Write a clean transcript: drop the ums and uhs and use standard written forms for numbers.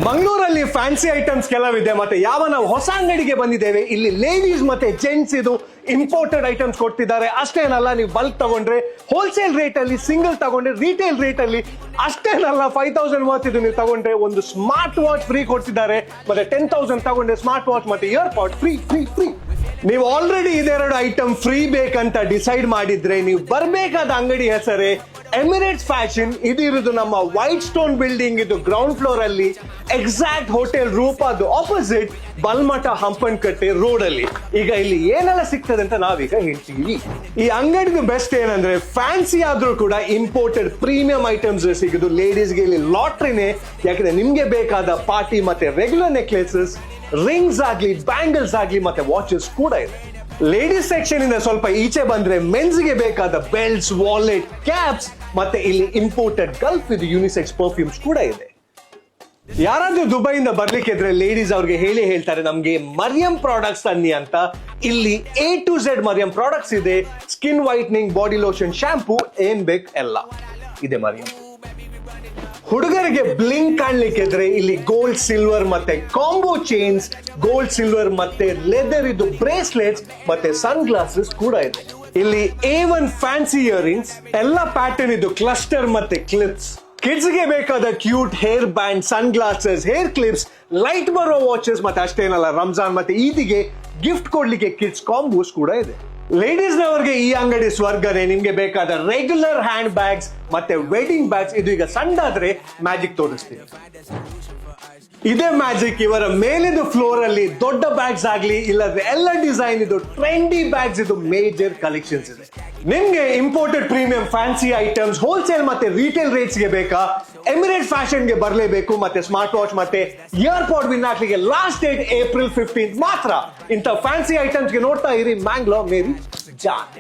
ಮಂಗಳೂರಲ್ಲಿ fancy items ಕೆಲವಿದೆ, ಮತ್ತೆ ಯಾವ ನಾವು ಹೊಸ ಅಂಗಡಿಗೆ ಬಂದಿದ್ದೇವೆ. ಇಲ್ಲಿ ಲೇಡೀಸ್ ಮತ್ತೆ ಜೆಂಟ್ಸ್ ಇದು ಇಂಪೋರ್ಟೆಡ್ ಐಟಮ್ಸ್ ಕೊಡ್ತಿದ್ದಾರೆ. ಅಷ್ಟೇನಲ್ಲ, ನೀವು ಬಲ್ಕ್ ತಗೊಂಡ್ರೆ ಹೋಲ್ಸೇಲ್ ರೇಟ್ ಅಲ್ಲಿ, ಸಿಂಗಲ್ ತಗೊಂಡ್ರೆ ರಿಟೇಲ್ ರೇಟ್ ಅಲ್ಲಿ, ಅಷ್ಟೇನಲ್ಲ 5000 ವರ್ತ್ ಇದು ನೀವು ತಗೊಂಡ್ರೆ ಒಂದು ಸ್ಮಾರ್ಟ್ ವಾಚ್ ಫ್ರೀ ಕೊಡ್ತಿದ್ದಾರೆ. ಮತ್ತೆ 10,000 ತಗೊಂಡ್ರೆ ಸ್ಮಾರ್ಟ್ ವಾಚ್ ಮತ್ತೆ ear pod free free free. ನೀವು ಆಲ್ರೆಡಿ ಇದೆರಡು ಐಟಮ್ ಫ್ರೀ ಬೇಕಂತ ಡಿಸೈಡ್ ಮಾಡಿದ್ರೆ ನೀವು ಬರಬೇಕಾದ ಅಂಗಡಿ ಹೆಸರೇ ಎಮಿರೇಟ್ಸ್ ಫ್ಯಾಷನ್. ಇದಿರುವುದು ನಮ್ಮ ವೈಟ್ ಸ್ಟೋನ್ ಬಿಲ್ಡಿಂಗ್, ಇದು ಗ್ರೌಂಡ್ ಫ್ಲೋರ್ ಅಲ್ಲಿ, ಎಕ್ಸಾಕ್ಟ್ ಹೋಟೆಲ್ ರೂಪಾದು ಆಪೋಸಿಟ್ ಬಲ್ಮಠ ಹಂಪನಕಟ್ಟೆ ರೋಡ್ ಅಲ್ಲಿ. ಈಗ ಇಲ್ಲಿ ಏನೆಲ್ಲ ಸಿಗ್ತದೆ ಅಂತ ನಾವೀಗ ಹೇಳ್ತೀವಿ. ಈ ಅಂಗಡಿದು ಬೆಸ್ಟ್ ಏನಂದ್ರೆ ಫ್ಯಾನ್ಸಿ ಆದ್ರೂ ಕೂಡ ಇಂಪೋರ್ಟೆಡ್ ಪ್ರೀಮಿಯಂ ಐಟಮ್ಸ್ ಸಿಗುದು. ಲೇಡೀಸ್ಗೆ ಇಲ್ಲಿ ಲಾಟ್ರಿನೇ, ಯಾಕಂದ್ರೆ ನಿಮ್ಗೆ ಬೇಕಾದ ಪಾರ್ಟಿ ಮತ್ತೆ ರೆಗ್ಯುಲರ್ ನೆಕ್ಲೆಸಸ್, ರಿಂಗ್ಸ್ ಆಗ್ಲಿ, ಬ್ಯಾಂಗಲ್ಸ್ ಆಗ್ಲಿ ಮತ್ತೆ ವಾಚಸ್ ಕೂಡ ಇದೆ. ಲೇಡೀಸ್ ಸೆಕ್ಷನ್ ಇಂದ ಸ್ವಲ್ಪ ಈಚೆ ಬಂದ್ರೆ ಮೆನ್ಸ್ ಗೆ ಬೇಕಾದ ಬೆಲ್ಟ್ಸ್, ವಾಲೆಟ್, ಕ್ಯಾಪ್ಸ್ ಮತ್ತೆ ಇಲ್ಲಿ ಇಂಪೋರ್ಟೆಡ್ ಗಲ್ಫ್ ಇದು ಯೂನಿಸೆಕ್ಸ್ ಪರ್ಫ್ಯೂಮ್ಸ್ ಕೂಡ ಇದೆ. ಯಾರಾದ್ರೂ ದುಬೈಯಿಂದ ಬರ್ಲಿಕ್ಕೆ ಇದ್ರೆ ಲೇಡೀಸ್ ಅವ್ರಿಗೆ ಹೇಳ್ತಾರೆ ನಮ್ಗೆ ಮರಿಯಂ ಪ್ರಾಡಕ್ಟ್ಸ್ ತನ್ನಿ ಅಂತ. ಇಲ್ಲಿ A to Z Mariyam products ಇದೆ. Skin whitening, body lotion, shampoo, ಏನ್ ಬೇಕು ಎಲ್ಲ ಇದೆ ಮರಿಯಂ. ಹುಡುಗರಿಗೆ ಬ್ಲಿಂಕ್ ಕಾಣ್ಲಿಕ್ಕೆ ಇದ್ರೆ ಇಲ್ಲಿ ಗೋಲ್ಡ್ ಸಿಲ್ವರ್ ಮತ್ತೆ ಕಾಂಬೋ ಚೈನ್ಸ್, ಗೋಲ್ಡ್ ಸಿಲ್ವರ್ ಮತ್ತೆ ಲೆದರ್ ಇದು ಬ್ರೇಸ್ಲೆಟ್ಸ್ ಮತ್ತೆ ಸನ್ ಗ್ಲಾಸಸ್ ಕೂಡ ಇದೆ. ಇಲ್ಲಿ A1 ಫ್ಯಾನ್ಸಿ ಇಯರಿಂಗ್ಸ್, ಎಲ್ಲ ಪ್ಯಾಟರ್ನ್ ಇದು ಕ್ಲಸ್ಟರ್ ಮತ್ತೆ ಕ್ಲಿಪ್ಸ್. ಕಿಡ್ಸ್ ಗೆ ಬೇಕಾದ ಕ್ಯೂಟ್ ಹೇರ್ ಬ್ಯಾಂಡ್, ಸನ್ ಗ್ಲಾಸಸ್, ಹೇರ್ ಕ್ಲಿಪ್ಸ್, ಲೈಟ್ ಬರೋ ವಾಚಸ್ ಮತ್ತೆ ಅಷ್ಟೇನಲ್ಲ ರಂಜಾನ್ ಮತ್ತೆ ಈದಿಗೆ ಗಿಫ್ಟ್ ಕೊಡ್ಲಿಕ್ಕೆ ಕಿಡ್ಸ್ ಕಾಂಬೋಸ್ ಕೂಡ ಇದೆ. ಲೇಡೀಸ್ ನವರಿಗೆ ಈ ಅಂಗಡಿ ಸ್ವರ್ಗನೇ. ನಿಮ್ಗೆ ಬೇಕಾದ ರೆಗ್ಯುಲರ್ ಹ್ಯಾಂಡ್ ಬ್ಯಾಗ್ಸ್ ಮತ್ತೆ ವೆಡ್ಡಿಂಗ್ ಬ್ಯಾಗ್ಸ್, ಇದು ಈಗ ಸಣ್ಣದಾದ್ರೆ ಮ್ಯಾಜಿಕ್ ತೋರಿಸ್ತೀನಿ. ಇದೇ ಮ್ಯಾಜಿಕ್. ಇವರ ಮೇಲಿದು ಫ್ಲೋರ್ ಅಲ್ಲಿ ದೊಡ್ಡ ಬ್ಯಾಗ್ಸ್ ಆಗ್ಲಿ, ಇಲ್ಲದ್ರೆ ಎಲ್ಲ ಡಿಸೈನ್ ಇದು ಟ್ರೆಂಡಿ ಬ್ಯಾಗ್ಸ್ ಇದು ಮೇಜರ್ ಕಲೆಕ್ಷನ್ಸ್ ಇದೆ. ನಿಮ್ಗೆ imported premium fancy items wholesale ಮತ್ತೆ ರಿಟೇಲ್ ರೇಟ್ಸ್ ಗೆ ಬೇಕಾ? ಎಮಿರೇಟ್ ಫ್ಯಾಷನ್ ಗೆ ಬರಲೇಬೇಕು. ಮತ್ತೆ ಸ್ಮಾರ್ಟ್ ವಾಚ್ ಮತ್ತೆ ಇಯರ್ ಪಾಡ್ ವಿನ್ ಹಾಕ್ಲಿಕ್ಕೆ ಲಾಸ್ಟ್ ಡೇಟ್ April 15 ಮಾತ್ರ. ಇಂಥ ಫ್ಯಾನ್ಸಿ ಐಟಮ್ಸ್ ಗೆ ನೋಡ್ತಾ ಇರಿ ಮ್ಯಾಂಗ್ಲೋ ಮೇರಿ ಜಾನ್.